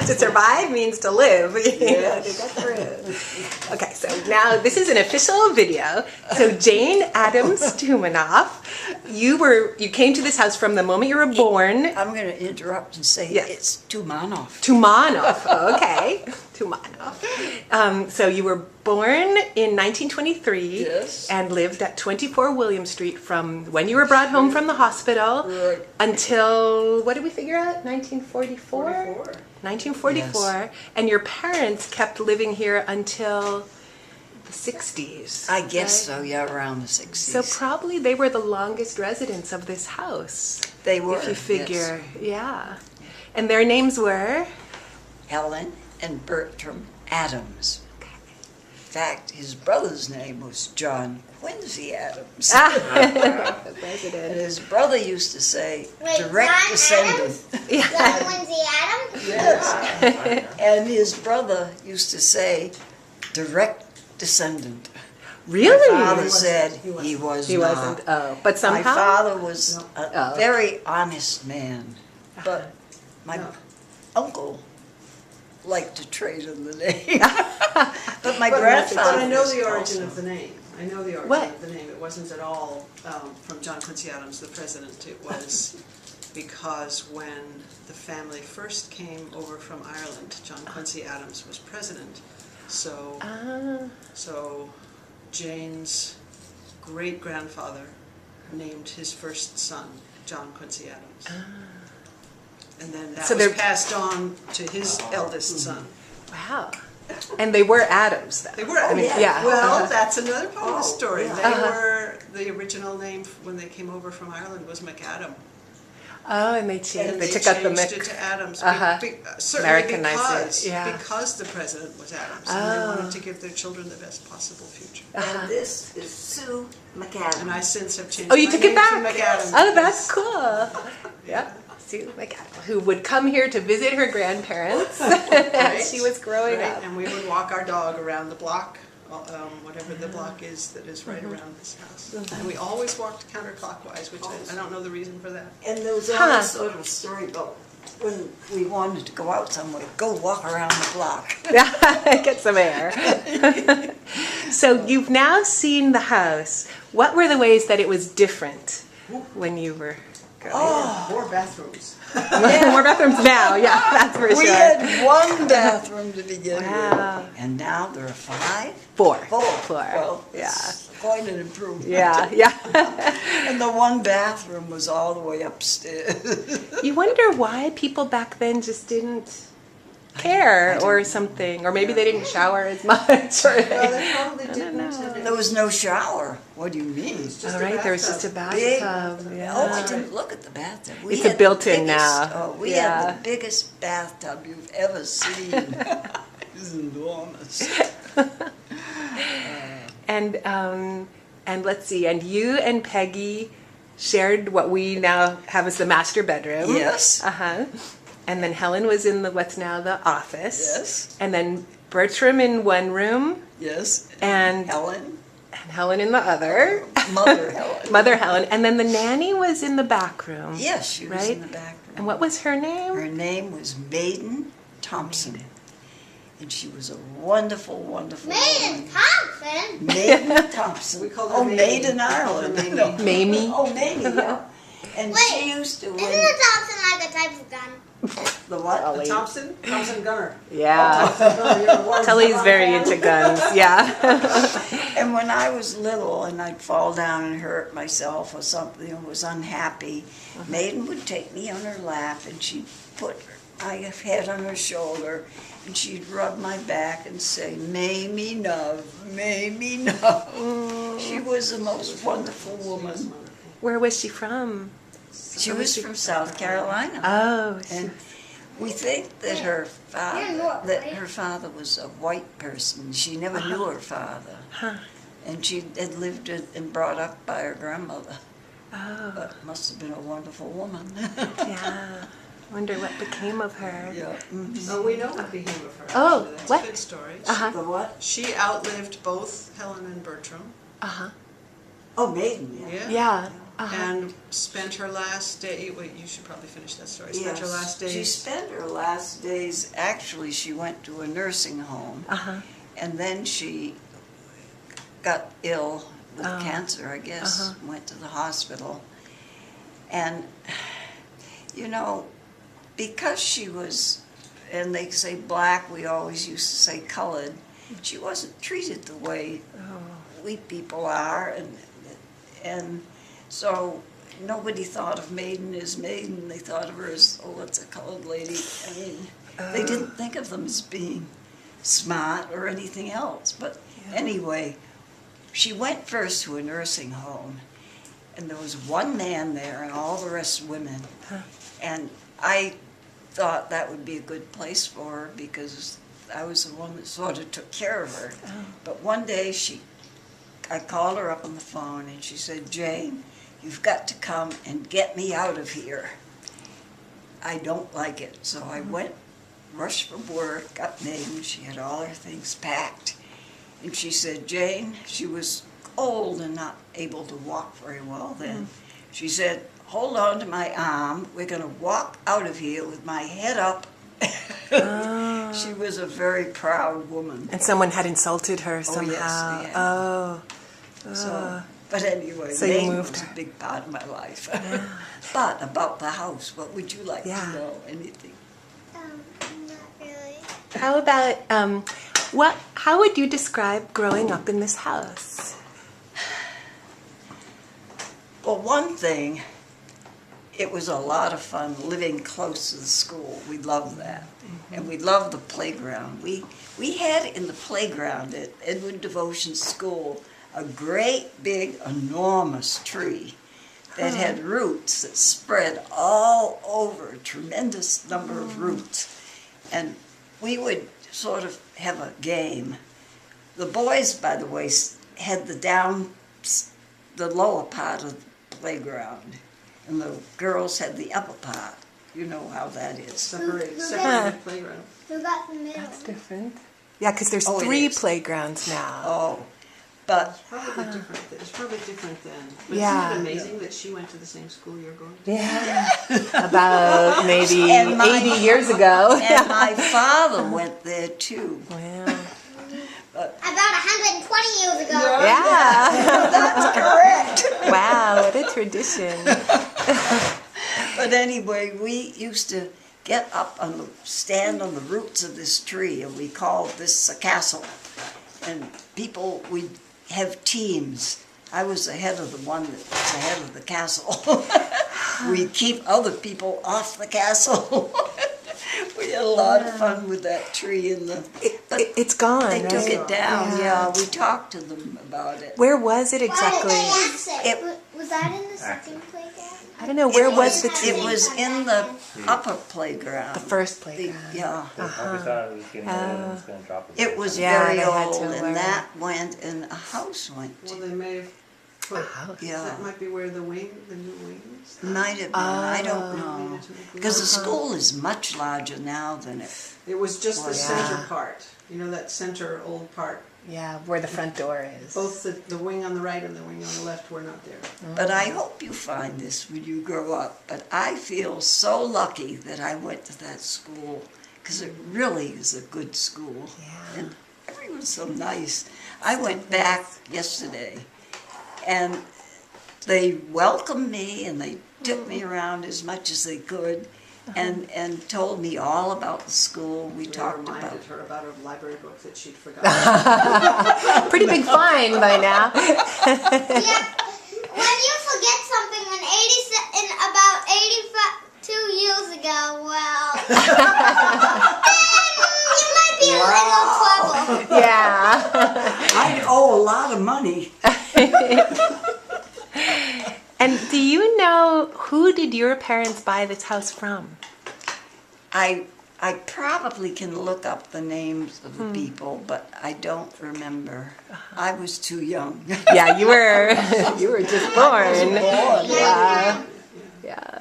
To survive means to live. Yeah, to get through. Okay, so now this is an official video. So Jane Adams Toumanoff, you came to this house from the moment you were born. I'm going to interrupt and say it's Toumanoff. Toumanoff, okay. Toumanoff. So you were born in 1923 and lived at 24 William Street from when you were brought home from the hospital until, what did we figure out, 1944? 1944. Yes. And your parents kept living here until the 60s. I guess so, yeah, around the 60s. So probably they were the longest residents of this house. They were, if you figure, yeah. And their names were? Helen and Bertram Adams. In fact, his brother's name was John Quincy Adams. The president. And his brother used to say, direct descendant. John Quincy Adams? Yes. And his brother used to say, direct descendant. Really? My father said he was not. Wasn't. Oh, but somehow? My father was a very honest man, but my uncle liked to trade in the name. But my grandfather. But I know the origin of the name. I know the origin What? of the name. It wasn't at all from John Quincy Adams, the president. It was because when the family first came over from Ireland, John Quincy Adams was president. So, so Jane's great-grandfather named his first son John Quincy Adams. And then that was passed on to his eldest son. Wow. And they were Adams, though. They were, yeah. Well, that's another part of the story. They were, the original name when they came over from Ireland was McAdam. Oh, and they changed. They took out the changed it to Adams. Certainly because the president was Adams, and they wanted to give their children the best possible future. And this is Sue McAdam. And I since have changed. Oh, you my took it name back? to McAdam. Oh, that's cool. Yeah. Sue McAdam, who would come here to visit her grandparents as she was growing up. And we would walk our dog around the block, whatever the block is that is right around this house. And we always walked counterclockwise, which I don't know the reason for that. And there was always sort of a story about when we wanted to go out somewhere, go walk around the block. Get some air. So you've now seen the house. What were the ways that it was different when you were growing up? More bathrooms. More bathrooms now, yeah, that's for sure. We had one bathroom to begin with, and now there are 5? 4. Well, yeah. it's quite an improvement. Yeah. And the one bathroom was all the way upstairs. You wonder why people back then just didn't care or something, or maybe they didn't shower as much. Or They probably didn't. There was no shower. What do you mean? All right, there was just a Big. bathtub. Yeah. Oh, I didn't look at the bathtub. It's a built-in now. Oh, we had the biggest bathtub you've ever seen. It was enormous. And let's see, and you and Peggy shared what we now have as the master bedroom. Yes. And then Helen was in what's now the office. Yes. And then Bertram in one room. Yes. And Helen in the other. Mother Helen. Mother Helen. And then the nanny was in the back room. Yes, she was in the back room. And what was her name? Her name was Maiden Thompson. And she was a wonderful, wonderful Maiden woman. Thompson? Maiden Thompson. We called her Maiden Ireland. Mamie. Oh, Mamie, yeah. And she used to Isn't a Thompson like a type of gun? The what? The Thompson gunner. Yeah. Oh, Tully's very into guns. Yeah. And when I was little and I'd fall down and hurt myself or something or was unhappy, Maiden would take me on her lap and she'd put my head on her shoulder and she'd rub my back and say, Mamie Nove, Mamie Nove. She was the most wonderful woman. Where was she from? She was from South Carolina. Oh. And we think that her father was a white person. She never knew her father. And she had lived and brought up by her grandmother. Oh. But must have been a wonderful woman. Yeah. Wonder what became of her. Yeah. Oh, we know what became of her. Oh, That's what? a good story. The what? She outlived both Helen and Bertram. Oh, Maiden, yeah. Yeah. and spent her last day. Wait, you should probably finish that story. Spent her last days. She spent her last days, actually she went to a nursing home, and then she got ill with cancer, I guess, went to the hospital. And, you know, because she was, and they say black, we always used to say colored, she wasn't treated the way we people are, and so nobody thought of Maiden as Maiden. They thought of her as, oh, it's a colored lady. I mean, they didn't think of them as being smart or anything else. But anyway, she went first to a nursing home, and there was one man there and all the rest women. And I thought that would be a good place for her because I was the one that sort of took care of her. But one day I called her up on the phone and she said, Jane, you've got to come and get me out of here. I don't like it. So I went, rushed from work, got Maiden. She had all her things packed. And she said, Jane, she was old and not able to walk very well then. She said, hold on to my arm. We're going to walk out of here with my head up. She was a very proud woman. And someone had insulted her somehow. Yes, yeah. Oh. So, but anyway, So you Maine moved was her. a big part of my life. But about the house, what would you like to know? Anything? Not really. How about how would you describe growing up in this house? Well, one thing, it was a lot of fun living close to the school. We loved that. And we loved the playground. We had in the playground at Edward Devotion School a great big enormous tree that had roots that spread all over, a tremendous number of roots. And we would sort of have a game. The boys, by the way, had the lower part of the playground, and the girls had the upper part. You know how that is. Separated playground. Who got the middle? That's different. Yeah, because there's Oh, it 3 is. playgrounds now. Oh, but Probably different. It's probably different then. But Yeah. isn't it amazing that she went to the same school you're going to? Yeah. About maybe And my- 80 years ago. and my father went there too. Wow. About 120 years ago. Yeah. That's correct. Wow, what a tradition. But anyway, we used to get up stand on the roots of this tree, and we called this a castle. And people, we'd have teams. I was the head of the one that was the head of the castle. We'd keep other people off the castle. We had a lot of fun with that tree in the. But It's gone, they took right? it down. Yeah, we talked to them about it. Where was it Why did exactly? they ask it? It- Was that in the second playground? I don't know, where was the tree? It was in the upper playground. The first The- playground. yeah. We thought it was getting old and it's going to drop again. It was Yeah, very they had old, to learn. and that went, and a house went. Well, they may have put. house. Yeah. That might be where the new wings. Might have been, I don't know. Needed to make Because the room. school is much larger now than it. It was just the Yeah. center part. You know that center old part. Yeah, where the front door is. Both the wing on the right and the wing on the left were not there. But I hope you find this when you grow up. But I feel so lucky that I went to that school, because it really is a good school. Yeah. And everyone's so nice. I went back yesterday, and they welcomed me, and they took me around as much as they could, and told me all about the school. We talked about. Reminded her about a library book that she'd forgotten. Pretty big fine by now. Yeah. When you forget something in about 82 years ago, well, then you might be in a little trouble. Yeah. I owe a lot of money. And do you know, who did your parents buy this house from? I probably can look up the names of the people, but I don't remember. I was too young. Yeah, you were just born. Born. Yeah. Yeah.